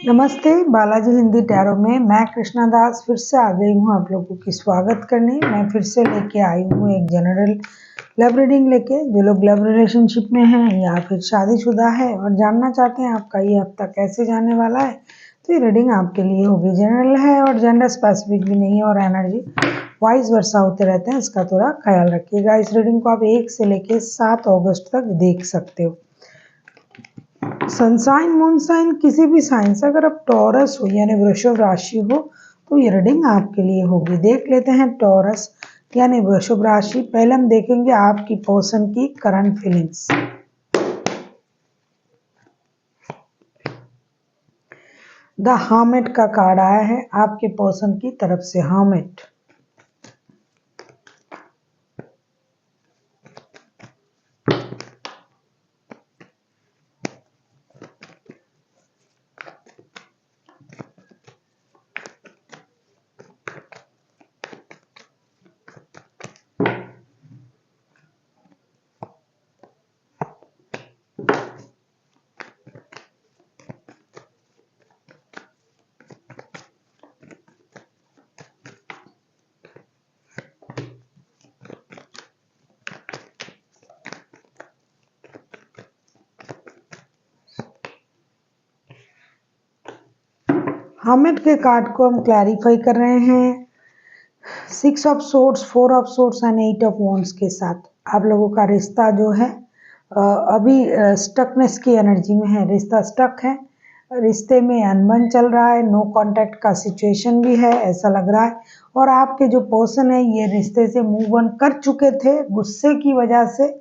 नमस्ते, बालाजी हिंदी टैरो में मैं कृष्णा दास फिर से आ गई हूँ आप लोगों की स्वागत करने। मैं फिर से लेके आई हूँ एक जनरल लव रीडिंग लेके। जो लोग लव रिलेशनशिप में हैं या फिर शादीशुदा है और जानना चाहते हैं आपका ये हफ्ता कैसे जाने वाला है, तो ये रीडिंग आपके लिए होगी। जनरल है और जेंडर स्पेसिफिक भी नहीं है और एनर्जी वाइस वर्सा होते रहते हैं, इसका थोड़ा ख्याल रखिएगा। इस रीडिंग को आप 1 से लेके 7 अगस्त तक देख सकते हो। सनसाइन मून साइन किसी भी साइन से, अगर आप टॉरस हो यानी वृषभ राशि हो तो ये रीडिंग आपके लिए होगी। देख लेते हैं टॉरस यानी वृषभ राशि। पहले हम देखेंगे आपकी पर्सन की करंट फीलिंग्स। द हर्मिट का कार्ड आया है आपके पर्सन की तरफ से। हर्मिट, हर्मिट के कार्ड को हम क्लैरिफाई कर रहे हैं 6 of swords, 4 of swords and 8 of wands के साथ। आप लोगों का रिश्ता जो है अभी स्टकनेस की एनर्जी में है। रिश्ता स्टक है, रिश्ते में अनबन चल रहा है, नो कांटेक्ट का सिचुएशन भी है ऐसा लग रहा है। और आपके जो पर्सन है ये रिश्ते से मूव ऑन कर चुके थे, गुस्से की वजह से,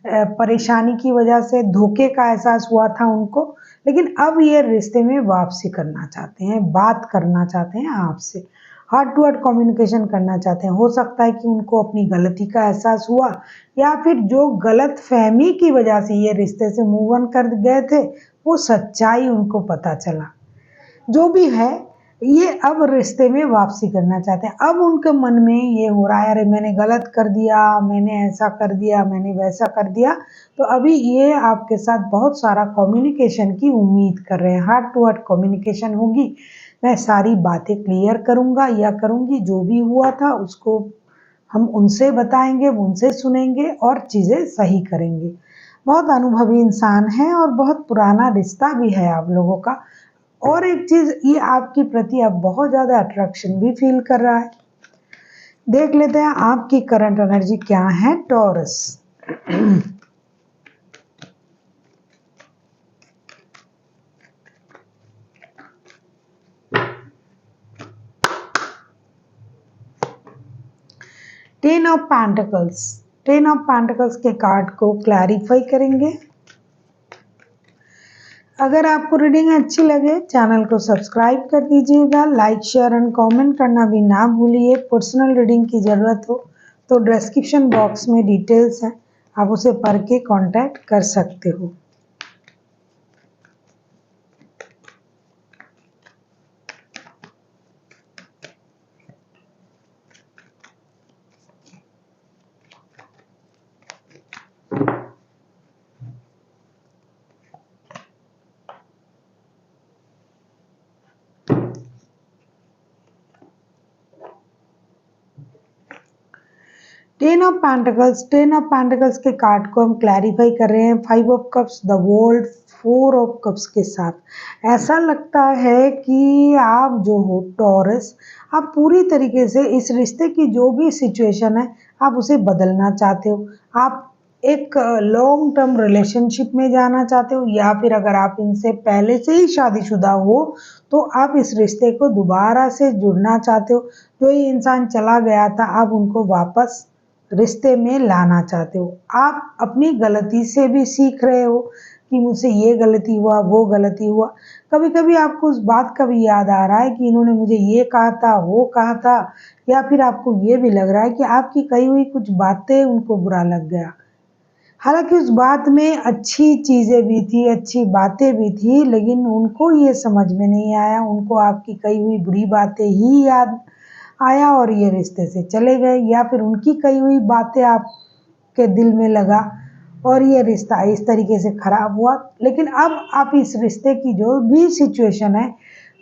परेशानी की वजह से, धोखे का एहसास हुआ था उनको, लेकिन अब ये रिश्ते में वापसी करना चाहते हैं, बात करना चाहते हैं आपसे, हार्ट टू हार्ट कम्युनिकेशन करना चाहते हैं। हो सकता है कि उनको अपनी गलती का एहसास हुआ या फिर जो गलत फहमी की वजह से ये रिश्ते से मूव ऑन कर गए थे वो सच्चाई उनको पता चला। जो भी है, ये अब रिश्ते में वापसी करना चाहते हैं। अब उनके मन में ये हो रहा है, अरे मैंने गलत कर दिया, मैंने ऐसा कर दिया, मैंने वैसा कर दिया। तो अभी ये आपके साथ बहुत सारा कम्युनिकेशन की उम्मीद कर रहे हैं। हार्ट टू हार्ट कम्युनिकेशन होगी, मैं सारी बातें क्लियर करूँगा या करूँगी, जो भी हुआ था उसको हम उनसे बताएंगे, उनसे सुनेंगे और चीज़ें सही करेंगे। बहुत अनुभवी इंसान है और बहुत पुराना रिश्ता भी है आप लोगों का। और एक चीज़, ये आपके प्रति अब बहुत ज़्यादा अट्रैक्शन भी फील कर रहा है। देख लेते हैं आपकी करंट एनर्जी क्या है taurus. 10 of pentacles, 10 of pentacles के कार्ड को क्लैरिफाई करेंगे। अगर आपको रीडिंग अच्छी लगे चैनल को सब्सक्राइब कर दीजिएगा, लाइक शेयर एंड कमेंट करना भी ना भूलिए। पर्सनल रीडिंग की ज़रूरत हो तो डिस्क्रिप्शन बॉक्स में डिटेल्स हैं, आप उसे पढ़ के कांटेक्ट कर सकते हो। Ten of pentacles, 10 of pentacles के कार्ड को हम क्लैरिफाई कर रहे हैं 5 of cups, the world, 4 of cups के साथ। ऐसा लगता है कि आप जो हो टॉरस, आप पूरी तरीके से इस रिश्ते की जो भी सिचुएशन है आप उसे बदलना चाहते हो। आप एक लॉन्ग टर्म रिलेशनशिप में जाना चाहते हो या फिर अगर आप इनसे पहले से ही शादीशुदा हो तो आप इस रिश्ते को दोबारा से जुड़ना चाहते हो। जो ये इंसान चला गया था आप उनको वापस रिश्ते में लाना चाहते हो। आप अपनी गलती से भी सीख रहे हो कि मुझसे ये गलती हुआ, वो गलती हुआ। कभी कभी आपको उस बात का भी याद आ रहा है कि इन्होंने मुझे ये कहा था, वो कहा था, या फिर आपको ये भी लग रहा है कि आपकी कही हुई कुछ बातें उनको बुरा लग गया। हालांकि उस बात में अच्छी चीज़ें भी थी, अच्छी बातें भी थी, लेकिन उनको ये समझ में नहीं आया। उनको आपकी कही हुई बुरी बातें ही याद आया और ये रिश्ते से चले गए, या फिर उनकी कही हुई बातें आपके दिल में लगा और ये रिश्ता इस तरीके से खराब हुआ। लेकिन अब आप इस रिश्ते की जो भी सिचुएशन है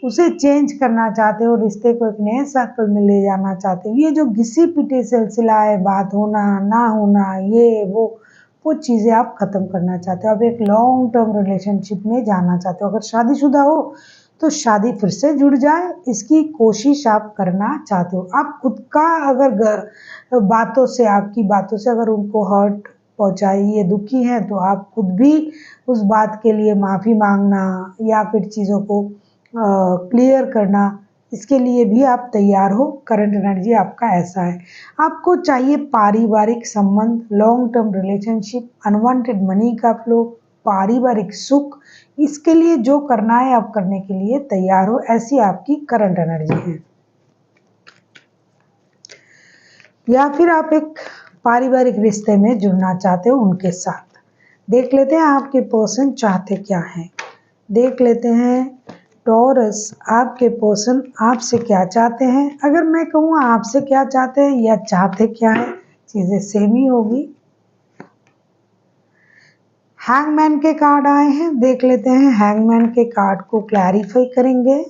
उसे चेंज करना चाहते हो, रिश्ते को एक नए सर्कल में ले जाना चाहते हो। ये जो घिसी पिटी सिलसिला है, बात होना ना होना, ये वो चीज़ें आप ख़त्म करना चाहते हो। आप एक लॉन्ग टर्म रिलेशनशिप में जाना चाहते हो। अगर शादीशुदा हो तो शादी फिर से जुड़ जाए, इसकी कोशिश आप करना चाहते हो। आप खुद का अगर बातों से, आपकी बातों से अगर उनको हर्ट पहुंचाई, ये दुखी हैं, तो आप खुद भी उस बात के लिए माफ़ी मांगना या फिर चीज़ों को क्लियर करना, इसके लिए भी आप तैयार हो। करंट एनर्जी आपका ऐसा है। आपको चाहिए पारिवारिक संबंध, long term relationship, unwanted money का फ्लो, पारिवारिक सुख। इसके लिए जो करना है आप करने के लिए तैयार हो, ऐसी आपकी करंट एनर्जी है। या फिर आप एक पारिवारिक रिश्ते में जुड़ना चाहते हो उनके साथ। देख लेते हैं आपके पर्सन चाहते क्या हैं। देख लेते हैं टॉरस, आपके पर्सन आपसे क्या चाहते हैं। अगर मैं कहूँ आपसे क्या चाहते हैं या चाहते क्या है, चीज़ें सेम ही होगी। हैंगमैन के कार्ड आए हैं, देख लेते हैं हैंगमैन के कार्ड को क्लैरिफाई करेंगे।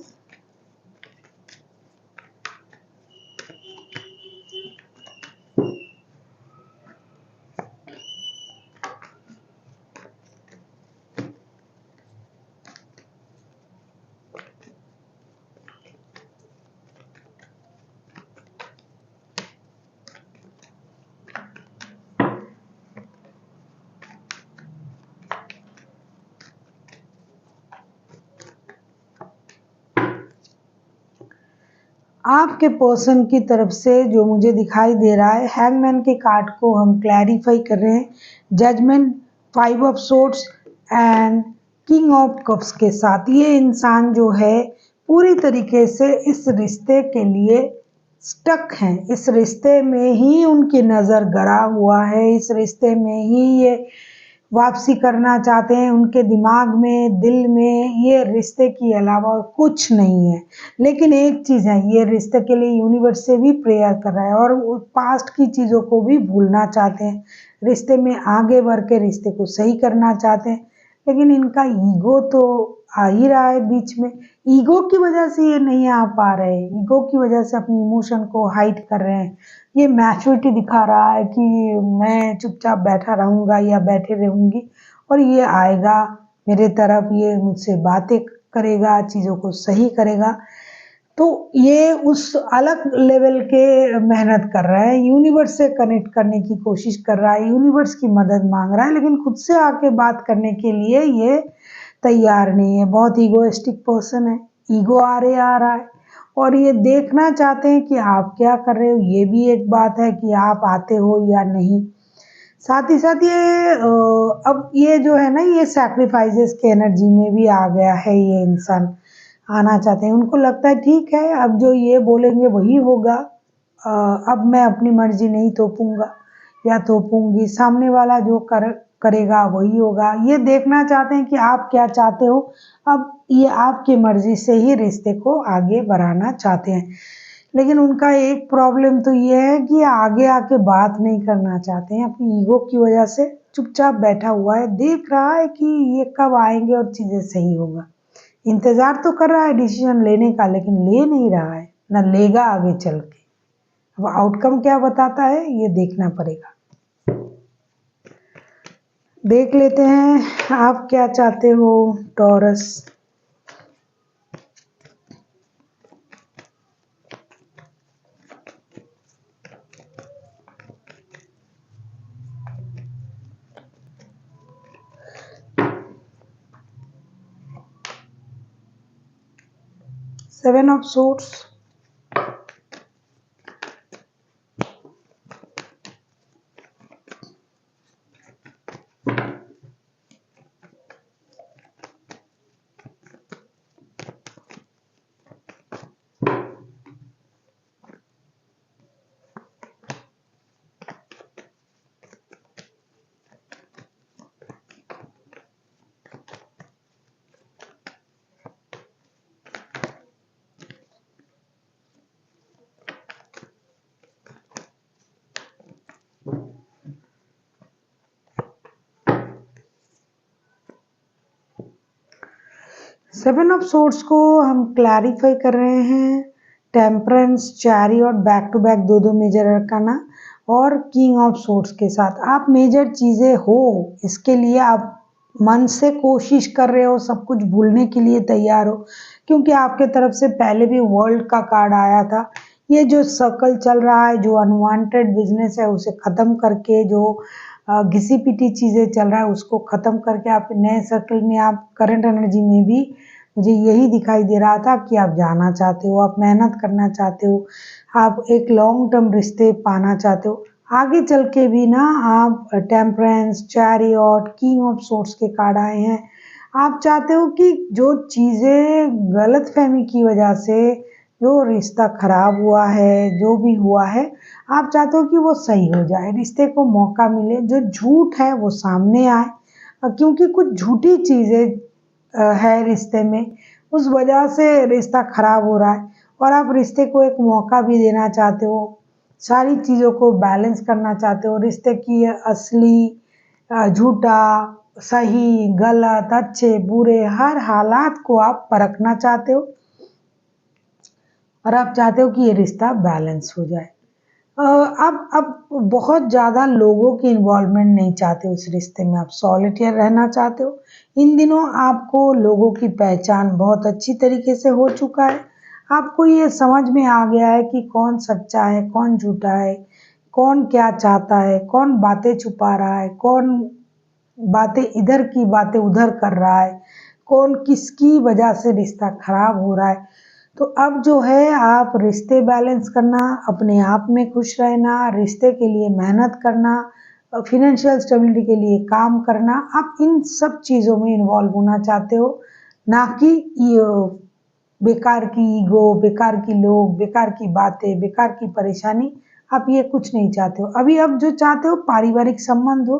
आपके पर्सन की तरफ से जो मुझे दिखाई दे रहा है, हैंगमैन के कार्ड को हम क्लैरिफाई कर रहे हैं judgement, 5 of swords and king of cups के साथ। ये इंसान जो है पूरी तरीके से इस रिश्ते के लिए स्टक हैं। इस रिश्ते में ही उनकी नज़र गड़ा हुआ है, इस रिश्ते में ही ये वापसी करना चाहते हैं। उनके दिमाग में, दिल में ये रिश्ते के अलावा और कुछ नहीं है। लेकिन एक चीज़ है, ये रिश्ते के लिए यूनिवर्स से भी प्रेयर कर रहा है और वो पास्ट की चीज़ों को भी भूलना चाहते हैं। रिश्ते में आगे बढ़ के रिश्ते को सही करना चाहते हैं, लेकिन इनका ईगो तो आ ही रहा है बीच में। ईगो की वजह से ये नहीं आ पा रहे, ईगो की वजह से अपनी इमोशन को हाइड कर रहे हैं। ये मैच्योरिटी दिखा रहा है कि मैं चुपचाप बैठा रहूँगा या बैठे रहूँगी और ये आएगा मेरे तरफ, ये मुझसे बातें करेगा, चीज़ों को सही करेगा। तो ये उस अलग लेवल के मेहनत कर रहा है, यूनिवर्स से कनेक्ट करने की कोशिश कर रहा है, यूनिवर्स की मदद मांग रहा है, लेकिन खुद से आके बात करने के लिए ये तैयार नहीं है। बहुत ईगोइस्टिक पर्सन है, ईगो आ रहा है और ये देखना चाहते हैं कि आप क्या कर रहे हो। ये भी एक बात है कि आप आते हो या नहीं। साथ ही साथ ये अब ये जो है ना, ये सैक्रिफाइसेस के एनर्जी में भी आ गया है। ये इंसान आना चाहते हैं, उनको लगता है ठीक है, अब जो ये बोलेंगे वही होगा। अब मैं अपनी मर्जी नहीं थोपूंगा या थोपूंगी, सामने वाला जो करेगा वही होगा। ये देखना चाहते हैं कि आप क्या चाहते हो। अब ये आपकी मर्जी से ही रिश्ते को आगे बढ़ाना चाहते हैं, लेकिन उनका एक प्रॉब्लम तो ये है कि आगे आके बात नहीं करना चाहते हैं। अपनी ईगो की वजह से चुपचाप बैठा हुआ है, देख रहा है कि ये कब आएंगे और चीज़ें सही होगा। इंतज़ार तो कर रहा है डिसीजन लेने का, लेकिन ले नहीं रहा है, ना लेगा आगे चल के। अब आउटकम क्या बताता है ये देखना पड़ेगा। देख लेते हैं आप क्या चाहते हो Taurus. Seven of swords, seven of swords को हम क्लैरिफाई कर रहे हैं। Temperance, chariot back to back दो दो मेजर अरकाना और किंग ऑफ सोर्ड्स के साथ आप मेजर चीज़ें हो, इसके लिए आप मन से कोशिश कर रहे हो, सब कुछ भूलने के लिए तैयार हो, क्योंकि आपके तरफ से पहले भी वर्ल्ड का कार्ड आया था। ये जो सर्कल चल रहा है, जो अनवांटेड बिजनेस है उसे ख़त्म करके, जो घिसी पिटी चीज़ें चल रहा है उसको ख़त्म करके आप नए सर्कल में, आप करंट एनर्जी में भी मुझे यही दिखाई दे रहा था कि आप जाना चाहते हो, आप मेहनत करना चाहते हो, आप एक लॉन्ग टर्म रिश्ते पाना चाहते हो। आगे चल के भी ना आप temperance, chariot, king of swords के कार्ड आए हैं। आप चाहते हो कि जो चीज़ें गलतफहमी की वजह से जो रिश्ता खराब हुआ है, जो भी हुआ है, आप चाहते हो कि वो सही हो जाए, रिश्ते को मौका मिले, जो झूठ है वो सामने आए, क्योंकि कुछ झूठी चीज़ें है रिश्ते में, उस वजह से रिश्ता खराब हो रहा है और आप रिश्ते को एक मौका भी देना चाहते हो, सारी चीज़ों को बैलेंस करना चाहते हो, रिश्ते की असली, झूठा, सही, गलत, अच्छे, बुरे हर हालात को आप परखना चाहते हो और आप चाहते हो कि ये रिश्ता बैलेंस हो जाए। अब बहुत ज़्यादा लोगों की इन्वॉल्वमेंट नहीं चाहते उस रिश्ते में, आप सॉलिटेयर रहना चाहते हो। इन दिनों आपको लोगों की पहचान बहुत अच्छी तरीके से हो चुका है। आपको ये समझ में आ गया है कि कौन सच्चा है, कौन झूठा है, कौन क्या चाहता है, कौन बातें छुपा रहा है, कौन बातें इधर की बातें उधर कर रहा है, कौन किसकी वजह से रिश्ता खराब हो रहा है। तो अब जो है आप रिश्ते बैलेंस करना, अपने आप में खुश रहना, रिश्ते के लिए मेहनत करना, फिनेंशियल स्टेबिलिटी के लिए काम करना, आप इन सब चीज़ों में इन्वॉल्व होना चाहते हो, ना कि बेकार की ईगो, बेकार की लोग, बेकार की बातें, बेकार की परेशानी, आप ये कुछ नहीं चाहते हो। अभी अब जो चाहते हो पारिवारिक संबंध हो,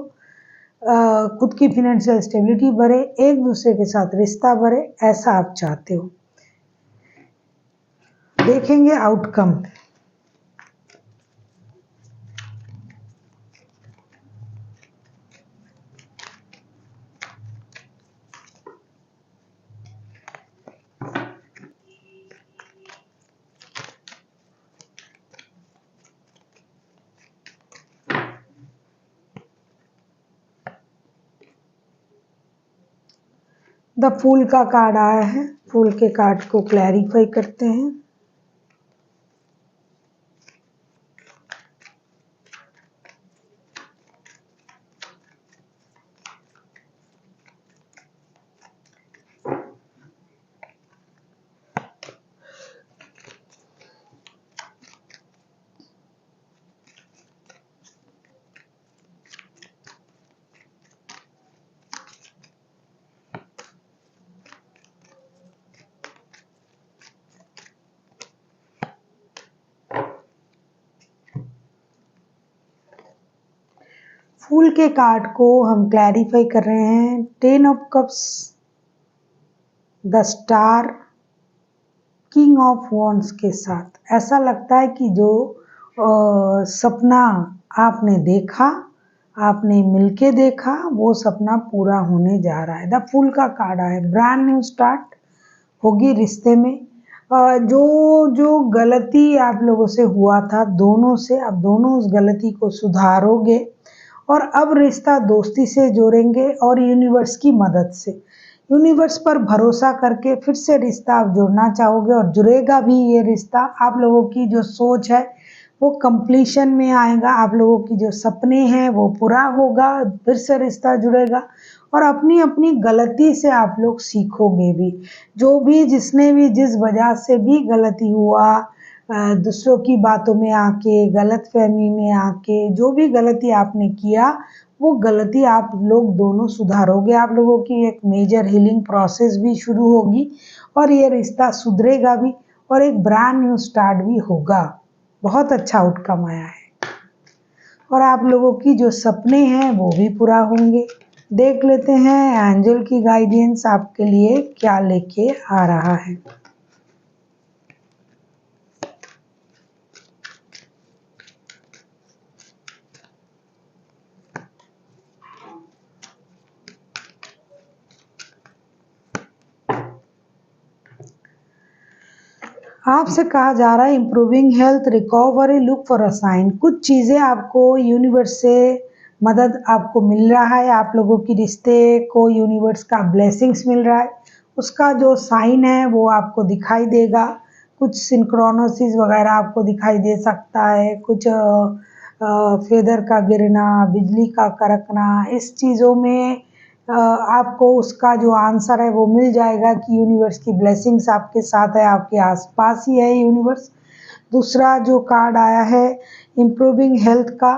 खुद की फिनेंशियल स्टेबिलिटी बढ़े, एक दूसरे के साथ रिश्ता बढ़े, ऐसा आप चाहते हो। देखेंगे आउटकम। द फूल का कार्ड आया है, फूल के कार्ड को क्लैरिफाई करते हैं। फूल के कार्ड को हम क्लैरिफाई कर रहे हैं। 10 of cups, the star, king of wands के साथ ऐसा लगता है कि जो सपना आपने देखा, आपने मिलके देखा, वो सपना पूरा होने जा रहा है। द फूल का कार्ड है, ब्रांड न्यू स्टार्ट होगी रिश्ते में। जो जो गलती आप लोगों से हुआ था, दोनों से, अब दोनों उस गलती को सुधारोगे और अब रिश्ता दोस्ती से जोड़ेंगे और यूनिवर्स की मदद से, यूनिवर्स पर भरोसा करके फिर से रिश्ता आप जोड़ना चाहोगे और जुड़ेगा भी ये रिश्ता। आप लोगों की जो सोच है वो कंप्लीशन में आएगा, आप लोगों की जो सपने हैं वो पूरा होगा, फिर से रिश्ता जुड़ेगा और अपनी अपनी गलती से आप लोग सीखोगे भी। जो भी, जिसने भी, जिस वजह से भी गलती हुआ, दूसरों की बातों में आके, गलतफहमी में आके, जो भी गलती आपने किया, वो गलती आप लोग दोनों सुधारोगे। आप लोगों की एक मेजर हीलिंग प्रोसेस भी शुरू होगी और ये रिश्ता सुधरेगा भी और एक ब्रांड न्यू स्टार्ट भी होगा। बहुत अच्छा आउटकम आया है और आप लोगों की जो सपने हैं वो भी पूरा होंगे। देख लेते हैं एंजल की गाइडेंस आपके लिए क्या लेके आ रहा है। आपसे कहा जा रहा है improving health recovery look for a sign. कुछ चीज़ें आपको यूनिवर्स से मदद आपको मिल रहा है, आप लोगों की रिश्ते को यूनिवर्स का ब्लेसिंग्स मिल रहा है, उसका जो साइन है वो आपको दिखाई देगा। कुछ सिंक्रोनोसिस वगैरह आपको दिखाई दे सकता है, कुछ फेदर का गिरना, बिजली का कड़कना, इस चीज़ों में आपको उसका जो आंसर है वो मिल जाएगा कि यूनिवर्स की ब्लेसिंग्स आपके साथ है, आपके आसपास ही है यूनिवर्स। दूसरा जो कार्ड आया है इम्प्रूविंग हेल्थ का,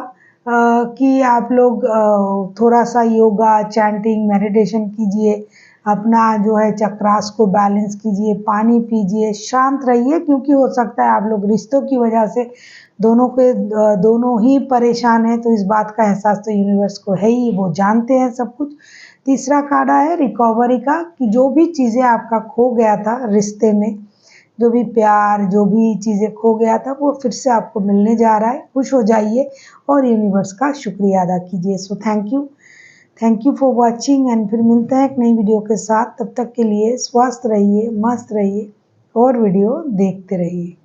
कि आप लोग थोड़ा सा योगा, चैंटिंग, मेडिटेशन कीजिए, अपना जो है चक्रास को बैलेंस कीजिए, पानी पीजिए, शांत रहिए, क्योंकि हो सकता है आप लोग रिश्तों की वजह से दोनों ही परेशान हैं, तो इस बात का एहसास तो यूनिवर्स को है ही, वो जानते हैं सब कुछ। तीसरा कार्ड आया है रिकवरी का, कि जो भी चीज़ें आपका खो गया था रिश्ते में, जो भी प्यार, जो भी चीज़ें खो गया था वो फिर से आपको मिलने जा रहा है। खुश हो जाइए और यूनिवर्स का शुक्रिया अदा कीजिए। So thank you for watching, and फिर मिलते हैं एक नई वीडियो के साथ। तब तक के लिए स्वस्थ रहिए, मस्त रहिए और वीडियो देखते रहिए।